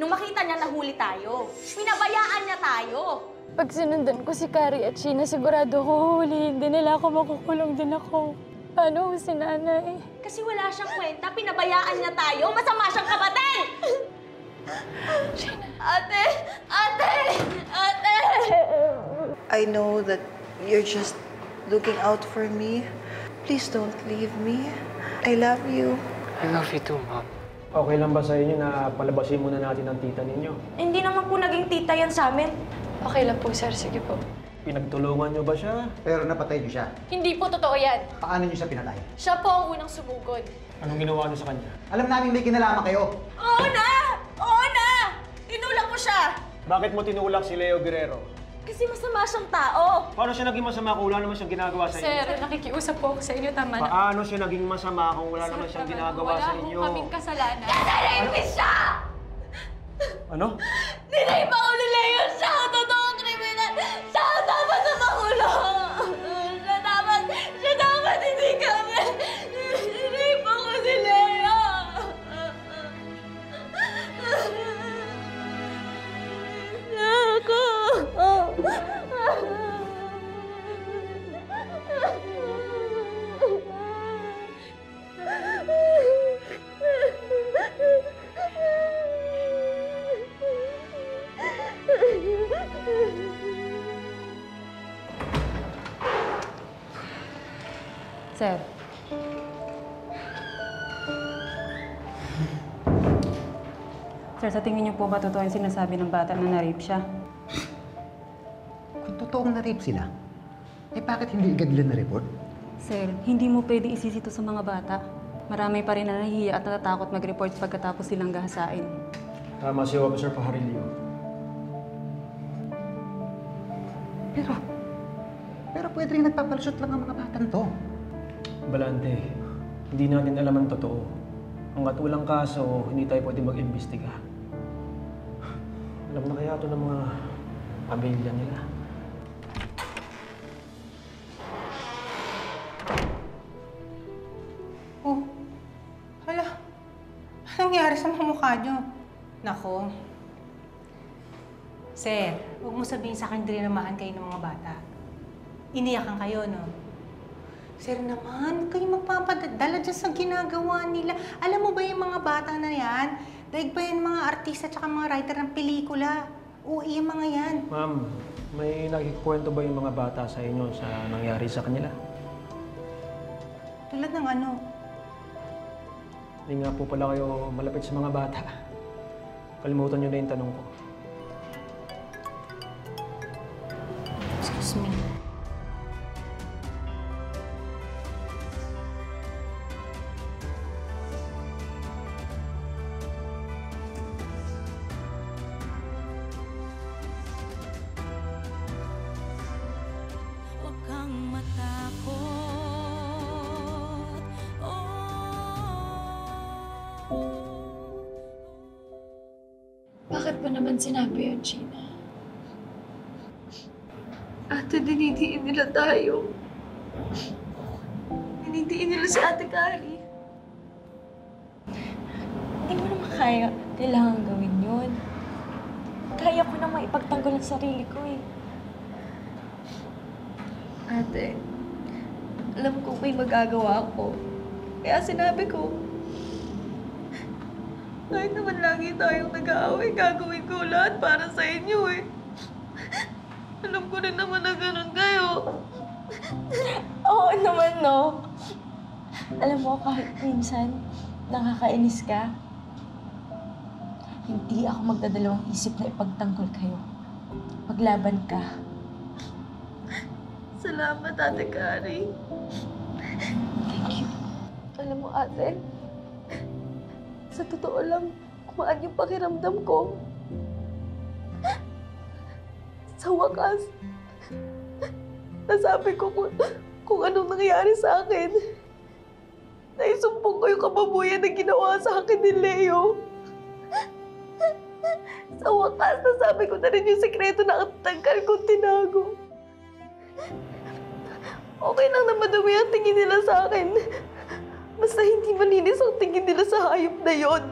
nung makita niya nahuli tayo. Pinabayaan niya tayo. Pag sinundan ko si Carrie at Sheena, sigurado ko huhulihin din nila ako, makukulong din ako. Paano si nanay? Kasi wala siyang kwenta, pinabayaan niya tayo. Masama siyang kapatid! Ate! Ate! Ate! I know that you're just looking out for me. Please don't leave me. I love you. I love you too, Mom. Okay lang ba sa inyo na palabasin muna natin ang tita ninyo? Hindi naman po naging tita yan sa amin. Okay lang po, sir. Sige po. Pinagtulungan nyo ba siya? Pero napatay niyo siya. Hindi po totoo yan. Paano niyo siya pinatay? Siya po ang unang sumugod. Anong ginawa nyo sa kanya? Alam namin may kinalaman kayo. Oo na! Oo na! Tinulak ko siya! Bakit mo tinulak si Leo Guerrero? Kasi masama siyang tao. Paano siya naging masama kung wala naman siyang ginagawa sa inyo? Sir, nakikiusap po ako sa inyo. Tama na. Paano siya naging masama kung wala naman siyang ginagawa sa inyo? Wala po kaming kasalanan. Narapist siya! Ano? Nirape ako ni Leo! Siya ang totoong kriminal! Siya ang dapat na makulong! Siya dapat hindi kami! Nirape ako ni Leo! Ako! Sir. Sir, sa tingin niyo po ba totoo yung sinasabi ng bata na na-rape siya? Kung totoong na-rape sila, eh bakit hindi agad nila na-report? Sir, hindi mo pwede isisito sa mga bata. Marami pa rin na nahihiya at natatakot mag-report pagkatapos silang gahasain. Tama si Officer Pajarillo. Pero pwede rin nagpapalusot lang ang mga batang to. Balante, hindi natin alam ang totoo. Hanggat walang kaso, hindi tayo pwede mag-imbestiga. Alam na kaya ito ng mga pamilya nila. Oh, hala. Anong nangyari sa mga mukha niyo? Nako. Sir, huwag mo sabihin sa akin dinamahan kayo ng mga bata. Iniyakan kayo, no? Sir naman, kayo magpapadala dyan sa ginagawa nila. Alam mo ba yung mga bata na yan? Daig pa yan mga artista at mga writer ng pelikula. Oo, yung mga yan. Ma'am, may nakikwento ba yung mga bata sa inyo sa nangyari sa kanila? Tulad ng ano? Hindi nga po pala kayo malapit sa mga bata. Kalimutan nyo na yung tanong ko. Excuse me. Bakit ba naman sinabi yun, Sheena? Ate, dinidiin nila tayo. Dinidiin nila si Ate Carrie. Hindi mo naman kailangan gawin yun. Kaya ko na maipagtanggol ang sarili ko eh. Ate, alam ko may magagawa ko. Kaya sinabi ko, kahit naman lagi tayong nag-aaway, gagawin ko lahat para sa inyo eh. Alam ko rin naman na ganun kayo. Oo naman, no? Alam mo, kahit minsan, nakakainis ka, hindi ako magdadalawang isip na ipagtanggol kayo. Maglaban ka. Salamat, Ate Carrie. Thank you. Alam mo, ate, sa totoo lang, kumaan yung pakiramdam ko. Sa wakas, nasabi ko kung anong nangyari sa akin. Naisumpong ko yung kababuyan na ginawa sa akin ni Leo. Sa wakas, nasabi ko na rin yung sekreto na ang tagal kong tinago. Okay lang na madumi ang tingin nila sa akin. Basta hindi malinis ang tingin nila sa hayop na yon.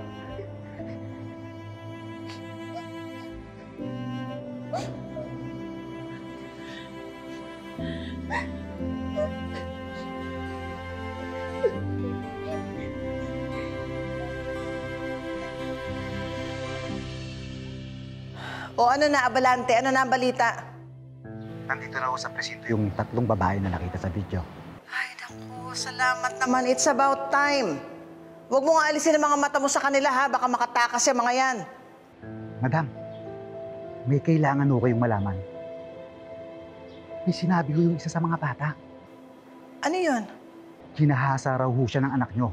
O ano na, Abalante? Ano na ang balita? Nandito na ako sa presinto yung 3 babae na nakita sa video. Ay, naku, salamat naman. It's about time. Huwag mo nga alisin ang mga mata mo sa kanila, ha? Baka makatakas yung mga yan. Madam, may kailangan ko kayong malaman. May sinabi ko yung isa sa mga bata. Ano yun? Hinahasa raw ho siya ng anak nyo.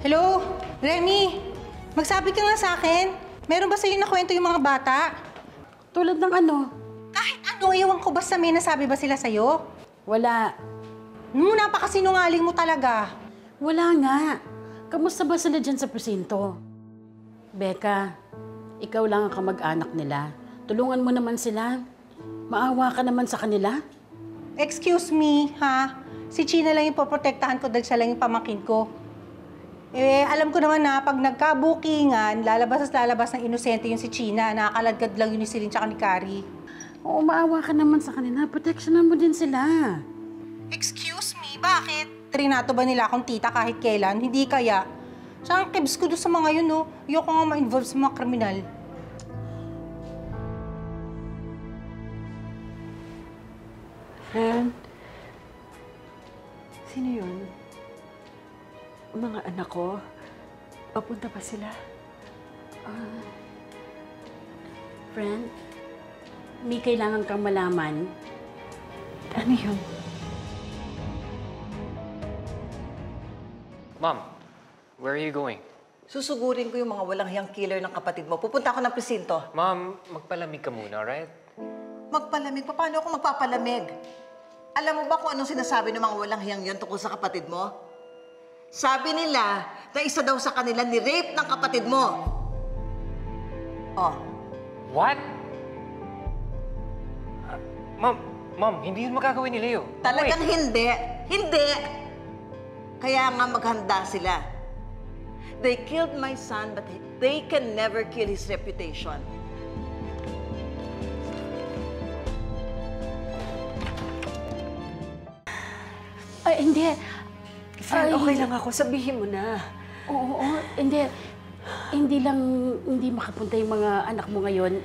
Hello? Remy? Magsabi ka nga sa akin. Meron ba sa'yo nakwento yung mga bata? Tulad ng ano? Kahit ano, ewan ko basta may nasabi ba sila sa'yo? Wala. Napakasinungaling mo talaga. Wala nga. Kamusta ba sila dyan sa presinto? Becca, ikaw lang ang kamag-anak nila. Tulungan mo naman sila. Maawa ka naman sa kanila. Excuse me, ha? Si China lang yung poprotektahan ko dahil siya lang yung pamangkin ko. Alam ko naman na pag nagkabukingan, lalabas ng inosente yung si China. Nakakalagad lang yun ni Celine tsaka ni Carrie. Oo, maawa ka naman sa kanila. Protectionan mo din sila. Excuse me, bakit? Trinato ba nila akong tita kahit kailan? Hindi kaya. Saan kibs ko doon sa mga yun, no? Ayoko nga ma-involve sa mga kriminal. Friend, sino yun? Mga anak ko, papunta pa sila? Friend, may kailangan kang malaman. Ano yun? Mom, where are you going? Susugurin ko yung mga walang hiyang killer ng kapatid mo. Pupunta ako ng presinto. Mom, magpalamig ka muna, alright? Magpalamig? Paano ako magpapalamig? Alam mo ba kung anong sinasabi ng mga walang hiyang yon tungkol sa kapatid mo? Sabi nila na isa daw sa kanila ni-rape ng kapatid mo. Oh. What? Mom, hindi yun magagawin ni Leo. Talagang hindi. Hindi! Kaya nga maghanda sila. They killed my son, but they can never kill his reputation. Ay, hindi. Friend, okay lang ako. Sabihin mo na. Oo, hindi. Hindi makapunta yung mga anak mo ngayon.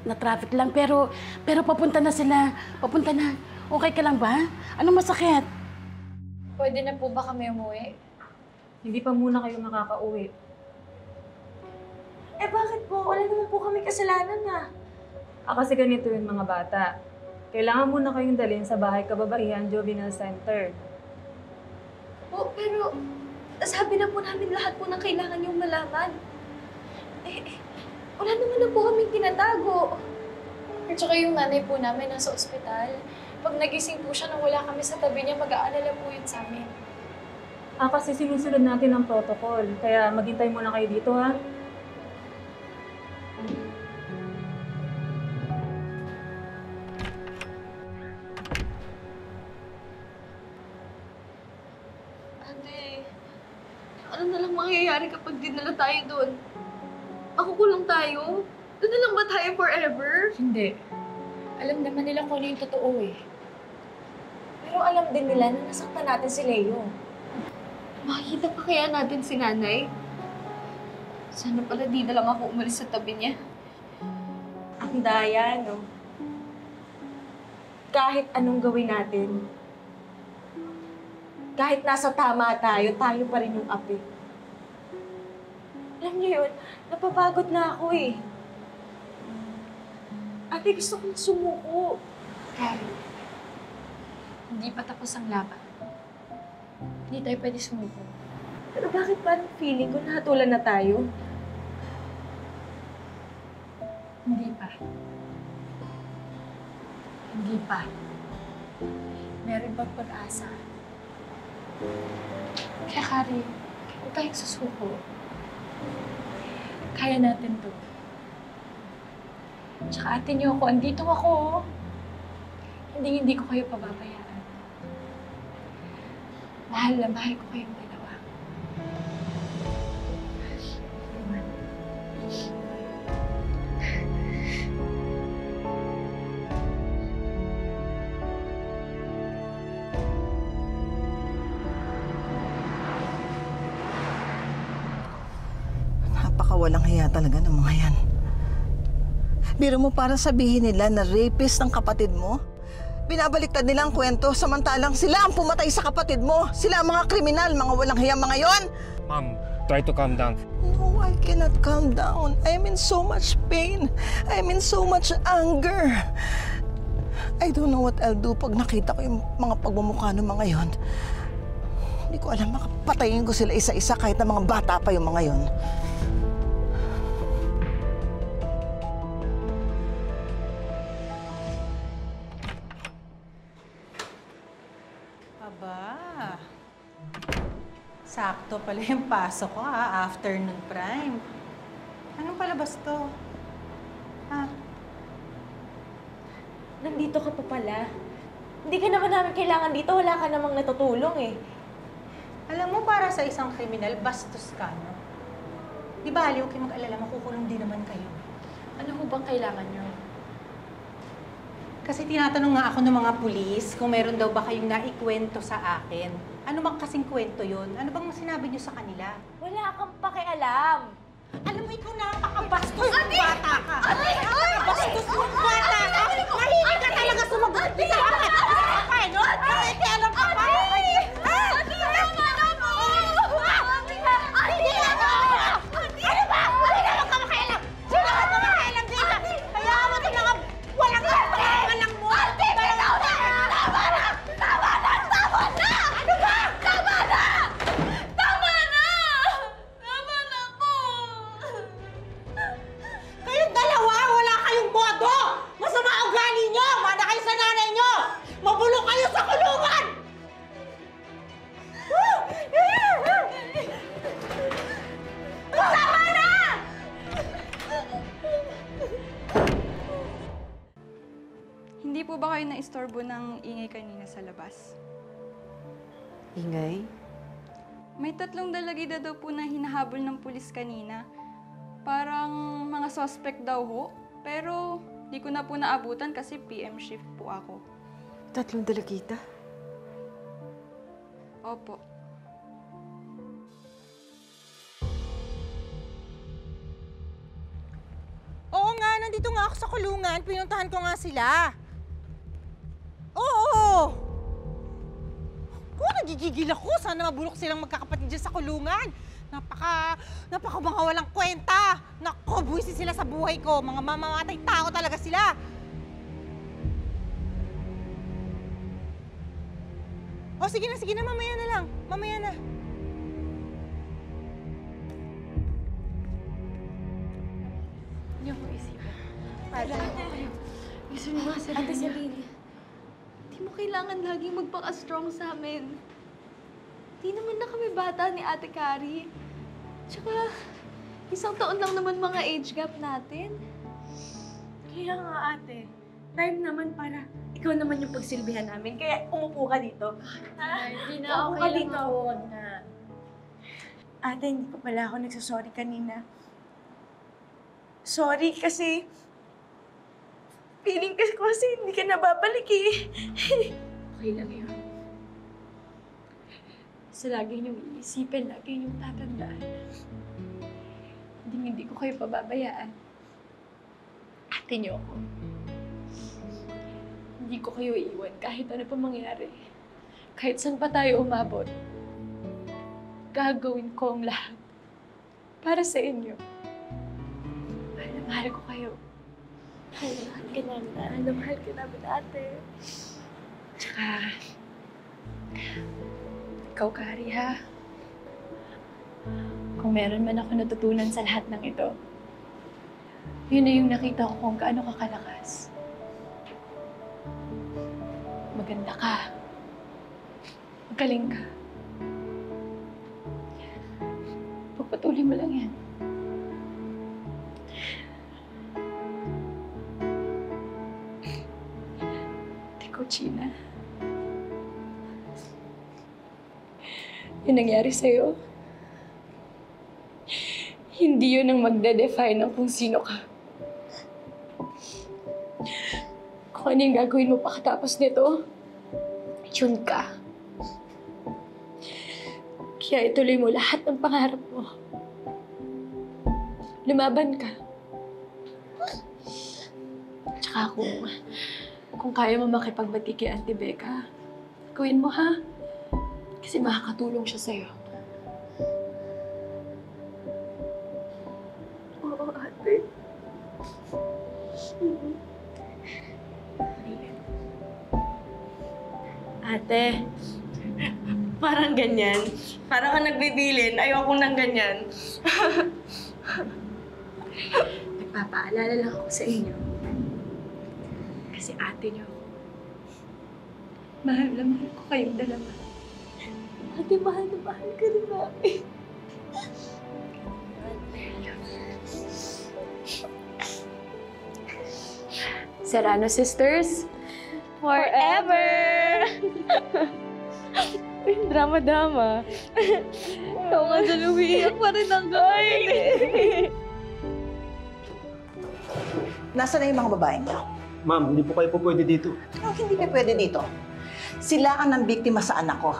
Na-traffic lang, pero papunta na sila. Papunta na. Okay ka lang ba? Anong masakit? Pwede na po ba kami umuwi? Hindi pa muna kayo makakauwi. Eh bakit po? Wala naman po kami kasalanan na. Kasi ganito yung mga bata. Kailangan muna kayong dalhin sa bahay kababaihan Juvenile Center. Po, pero sabi na po namin lahat po ng kailangan yung malaman. Wala naman na po kaming tinatago. At saka yung nanay po namin nasa ospital. Pag nagising po siya nang wala kami sa tabi niya, mag-aalala po yun sa amin. Kasi sinusunod natin ang protocol. Kaya maghintay muna kayo dito, ha? Ate, ano na lang mangyayari kapag dinala tayo doon? Makukulong tayo? Doon na lang ba tayo forever? Hindi. Alam naman nila kung ano yung totoo eh. Pero alam din nila na nasaktan natin si Leo. Makikita pa kaya natin si nanay? Sana pala di na lang ako umalis sa tabi niya. Ang daya, no? Kahit anong gawin natin, kahit nasa tama tayo, tayo pa rin yung api. Alam niyo yun, napapagod na ako eh. Ate, gusto kong sumuko. Carrie, hindi pa tapos ang laban. Hindi tayo pwede sumuko. Pero bakit parang feeling ko nahatulan na tayo? Hindi pa. Hindi pa. Meron pang pag-asa. Kaya, Carrie, huwag tayong susuko. Kaya natin to. Tsaka ate niyo ako, andito ako. Hindi ko kayo pababayaan. Mahal na mahal ko kayong dalawa. Napakawalang hiya talaga ng mga yan. Biro mo para sabihin nila na rapist ng kapatid mo? Binabaliktad nila ang kwento, samantalang sila ang pumatay sa kapatid mo. Sila ang mga kriminal, mga walang hiya mga yon. Mom, try to calm down. No, I cannot calm down. I'm in so much pain. I'm in so much anger. I don't know what I'll do pag nakita ko yung mga pagmumukha ng mga yon. Hindi ko alam, makapatayin ko sila isa-isa kahit na mga bata pa yung mga yon. Aba, sakto pala yung pasok ko ha, afternoon prime. Anong palabas to? Ha? Nandito ka pa pala. Hindi ka naman namin kailangan dito. Wala ka namang natutulong eh. Alam mo, para sa isang kriminal, bastos ka, no? Di ba, huwag kayo mag-alala, makukulong din naman kayo. Ano ho bang kailangan nyo? Kasi tinatanong nga ako ng mga pulis kung meron daw ba kayong naikwento sa akin. Ano bang kasing kwento yun? Ano bang sinabi niyo sa kanila? Wala kang pakialam. Alam mo, ikaw napakabastos ng bata ka! Napakabastos ng bata ka! Mahilig ka talaga sumagot sa akin! Ano ka eh, no? Nakikialam ka pa! Ano ba? Hindi naman ka makialam! Sino ka ba makialam dito? Kaya mo ito mga walang kapalangan mo! Ate, bitaw na! Tama na! Tama na! Tama na! Ano ba? Tama na! Tama na! Tama na po! Kayong dalawa, wala kayong bodo! Masama ang ugali nyo! Mana kayo sa nanay nyo! Mabulok kayo sa kulungan! Tama na! Hindi po ba kayo na-istorbo ng ingay kanina sa labas? Ingay? May 3 dalagida daw po na hinahabol ng pulis kanina. Parang mga suspect daw ho. Pero di ko na po naabutan kasi PM shift po ako. 3 dalagita? Opo. Oo nga, nandito nga ako sa kulungan. Pinuntahan ko nga sila. Oo! Kung nagigigil ako, sana mabulok silang magkakapatid dyan sa kulungan. Napaka mga walang kwenta. Naku, buwisi sila sa buhay ko. Mga mamamatay tao talaga sila. O sige na, mamaya na lang. Mamaya na. Hindi ako isipan. Gusto niyo mga sarili. Ate Celine, di mo kailangan laging magpaka-strong sa amin. Di naman na kami bata ni Ate Kari. Tsaka, 1 taon lang naman mga age gap natin. Kaya nga ate, time naman para ikaw naman yung pagsilbihan namin. Kaya umupo ka dito. Hindi na, Umupo okay ka lang dito. ako na. Ate, hindi pa pala ako nagsasorry kanina. Sorry kasi feeling kasi hindi ka nababalik eh. Okay lang yun. Sa lagi niyong iisipin, lagi niyong tatandaan. Hindi ko kayo pababayaan. Ate niyo ako. Hindi ko kayo iiwan kahit ano pa mangyari. Kahit saan pa tayo umabot. Gagawin ko ang lahat para sa inyo. Mahal na mahal ko kayo. Mahal ka namin. Mahal ka namin, ate. Tsaka, ikaw, Kari, ha? Kung meron man ako natutunan sa lahat ng ito, yun na yung nakita ko kung gaano ka kalakas. Maganda ka. Magaling ka. Pagpatuloy mo lang yan. Ikaw, Gina. Yung nangyari sa'yo, hindi yun ang magde-define ng kung sino ka. Kung ano yung gagawin mo pagkatapos nito, yun ka. Kaya ituloy mo lahat ng pangarap mo. lumaban ka. Tsaka kung kaya mo makipagbati kay Auntie Becca, gawin mo ha. Kasi makakatulong siya sa'yo. Oo, ate. Ate, parang ganyan. Parang ka nagbibilin. Ayoko nang ganyan. Nagpapaalala lang ako sa inyo. Kasi ate niyo. Mahal na mahal ko kayong dalawa. Ate, mahal na mahal ka rin namin. Serrano Sisters, forever! Drama-drama. Ikaw nga dyan umiiyak pa rin ang gayon eh. Nasaan na yung mga babaeng niyo? Ma'am, hindi po kayo po pwede dito. Oh, hindi ka pwede dito. Sila ang nang biktima sa anak ko.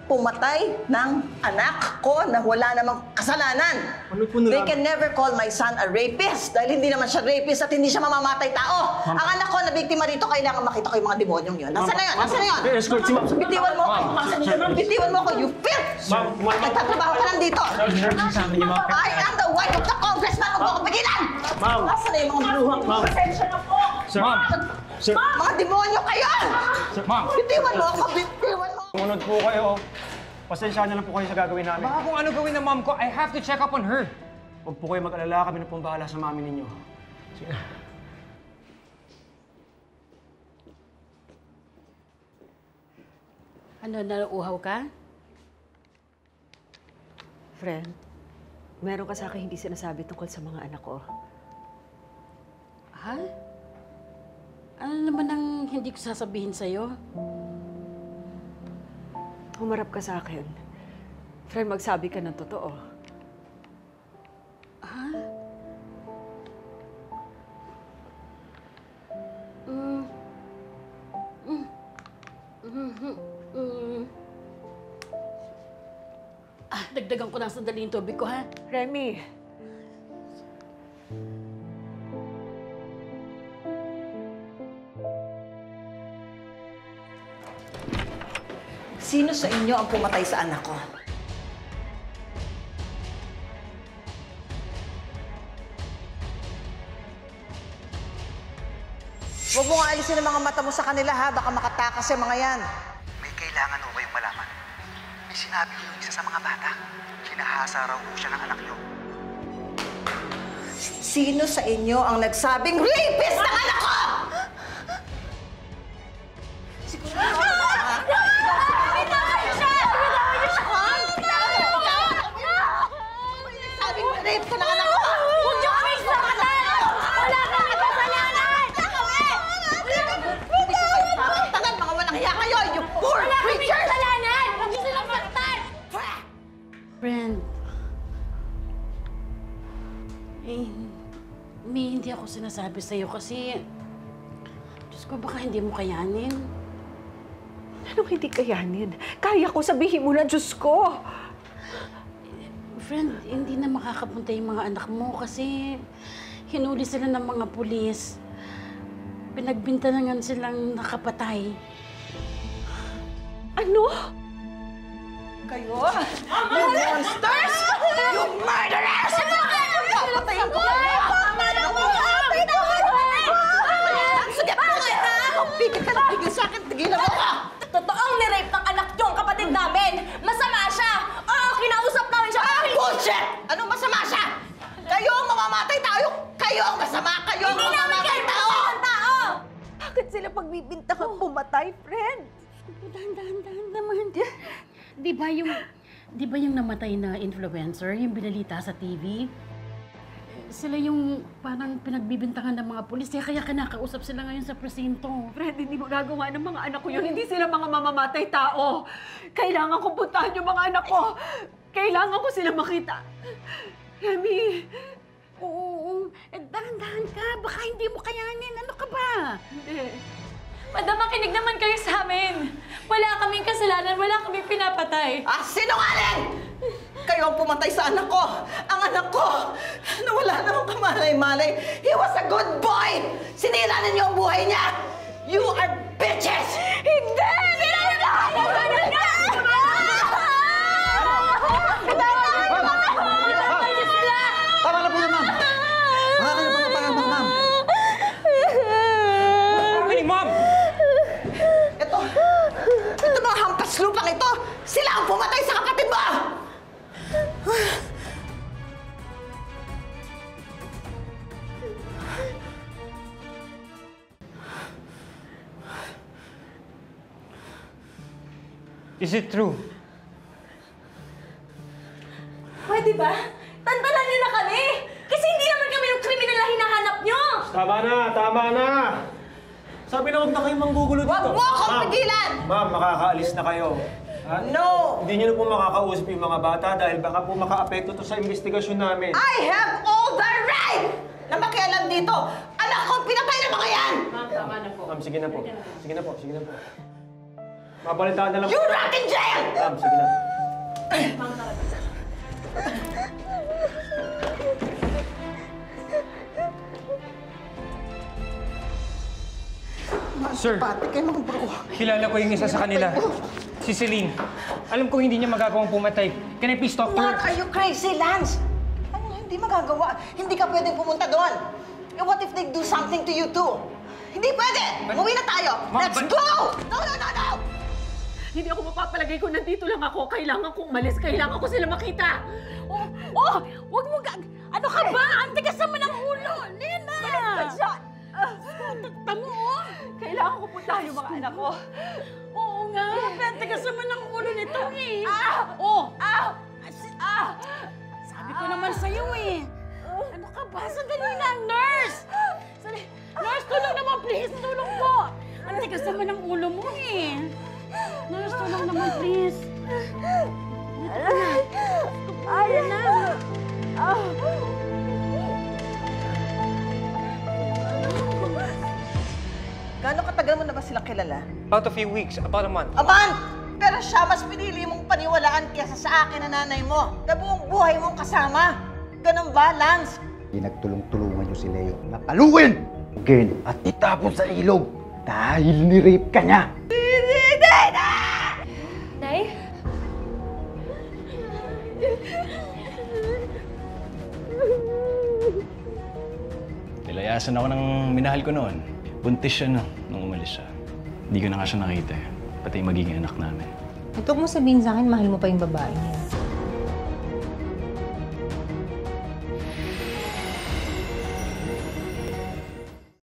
Pumatay ng anak ko na wala namang kasalanan. Ano po nila? They can never call my son a rapist dahil hindi naman siya rapist at hindi siya mamamatay tao. Ang anak ko na biktima rito, kailangan makita ko yung mga demonyong yun. Nasaan na yun? Nasaan na yun? Escort si ma'am. Bitiwan mo ako. Bitiwan mo ako, you filth! Nagtatrabaho ka lang dito. I am the wife of the congressman. Huwag mo ako pigilan! Ma'am! Nasaan na yung mga bruhang ko? Pasensya na po! Sir! Ma'am! Sir! Mga demonyo kayo! Ma'am! Bitiwan mo ako! Bitiwan mo! Sumunod po kayo. Pasensya na lang po kayo sa gagawin namin. Baka kung ano gawin ng mom ko, I have to check up on her. Huwag po kayo mag-alala. Kami na pong bahala sa mami ninyo. Sige. Ano, nauuhaw ka? Friend, meron ka sa akin hindi sinasabi tungkol sa mga anak ko. Ha? Ano naman ang hindi ko sasabihin sa'yo? Humarap ka sa akin. Friend, magsabi ka ng totoo. Ha? Dagdagan ko ng sandali yung tubig ko, ha? Remy! Sino sa inyo ang pumatay sa anak ko? Huwag mo nga alisin ang mga mata mo sa kanila, ha? Baka makatakas yung mga yan. May kailangan ho kayong malaman. May sinabi ko yung isa sa mga bata. Kinahasa raw ho siya ng anak niyo. Sino sa inyo ang nagsabing rapist ng anak ko? Rape ka ng anak ko! Huwag niyo kami sakatan! Wala kang kasalanan! Hindi ko kayo saktan, mga walang hiya kayo! You poor Wala kami creatures! kasalanan! Huwag niyo silang saktan! Friend, hindi ako sinasabi sa'yo kasi, Diyos ko, baka hindi mo kayanin. Anong hindi kayanin? Kaya ko, sabihin mo na, Diyos ko! Friend, hindi na makakapunta yung mga anak mo kasi hinuli sila ng mga pulis. Pinagbintangan silang nakapatay. Ano? Kayo? You monsters! You murderers! Papatayin ko kayo! Sugat mo nga, ha? Pigil ka na pigil sa akin. Tigilan mo ka! Totoong nirape ng anak niyo ang kapatid namin! Masama siya! Oo, kinausap namin siya! Bullshit! Anong masama siya? Kayo ang mamamatay tao! Kayo ang masama! Kayo ang mamamatay tao! Bakit sila pagbibintangan pumatay, friend? Dahan-dahan naman. Di ba yung namatay na influencer, yung binalita sa TV? Sila yung parang pinagbibintangan ng mga pulis, kaya kinakausap sila ngayon sa presinto. Friend, hindi magagawa ng mga anak ko yun. Hindi sila mga mamamatay tao. Kailangan kong puntahan yung mga anak ko. Kailangan ko sila makita. Remy! Oo. Dahan-dahan ka. Baka hindi mo kayanin. Ano ka ba? Hindi. Madam, makinig naman kayo sa amin! Wala kaming kasalanan, wala kaming pinapatay! Ah, sinungaling! Kayo ang pumatay sa anak ko! Ang anak ko! Na wala namang kamalay-malay. He was a good boy! Sinira ninyo ang buhay niya! You are bitches! Hindi! Tama na po yan, ma'am! Wala kayo pang pagamang, ma'am! Ma'am! Ito mga hampas lupang ito! Sila ang pumatay sa kapatid mo! Is it true? Pwede ba? Tantanan niyo na kami! Kasi hindi naman kami yung kriminal na hinahanap niyo! Tama na! Tama na! Sabi na huwag na kayong manggugulo dito. Huwag mo akong Ma'am, pigilan! Ma'am, makakaalis na kayo. Ha? No! Hindi niyo na po makakausap yung mga bata dahil baka po maka-apekto to sa investigasyon namin. I have all the right na makialam dito! Anak ko, pinatay ng mga yan! Ma'am, tama na po. Ma'am, sige na po. Sige na po, sige na po. Mabalitaan na lang You rot in jail! Ma'am, sige na. Sir, Pati kayo mga bro. kilala ko yung isa sa kanila. Si Celine. Alam ko hindi niya magagawang pumatay. Can I please talk to her? What? Are you crazy, Lance? Ano hindi magagawa? Hindi ka pwedeng pumunta doon. Eh, what if they do something to you too? Hindi pwede! Umuwi na tayo! Let's go! No, no, no, no! Hindi ako mapapalagay kung nandito lang ako. Kailangan kong umalis. Kailangan ko sila makita. Oh! Huwag mo Ano ka ba? Ang tigas naman ng ulo! Lena! Baliktad siya! Tamo, oh! Kailangan ko puntahan yung mga anak ko. Oo nga. Ang tigas naman ng ulo nito eh. Sabi ko naman sa'yo eh. Ano ka ba? Sandali lang, nurse! Nurse, tulong naman, please! Tulong po! Ang tigas naman ng ulo mo eh. Nurse, tulong naman, please. Ayan na. Gaano katagal mo na ba sila kilala? About a few weeks, about a month. A month! Pero siya, mas pinili mong paniwalaan kaysa sa akin na nanay mo. Na buong buhay mong kasama. Ganun ba, Lance? Pinagtulong-tulungan niyo si Leo na paluin! Again, at itapon sa ilog dahil ni-rape ka niya! Nay? Nilayasan ako ng minahal ko noon. Buntis siya nung umalis siya. Hindi ko na nga siya nakita eh. Pati yung magiging anak namin. Huwag mo sabihin sa akin, mahal mo pa yung babae niya.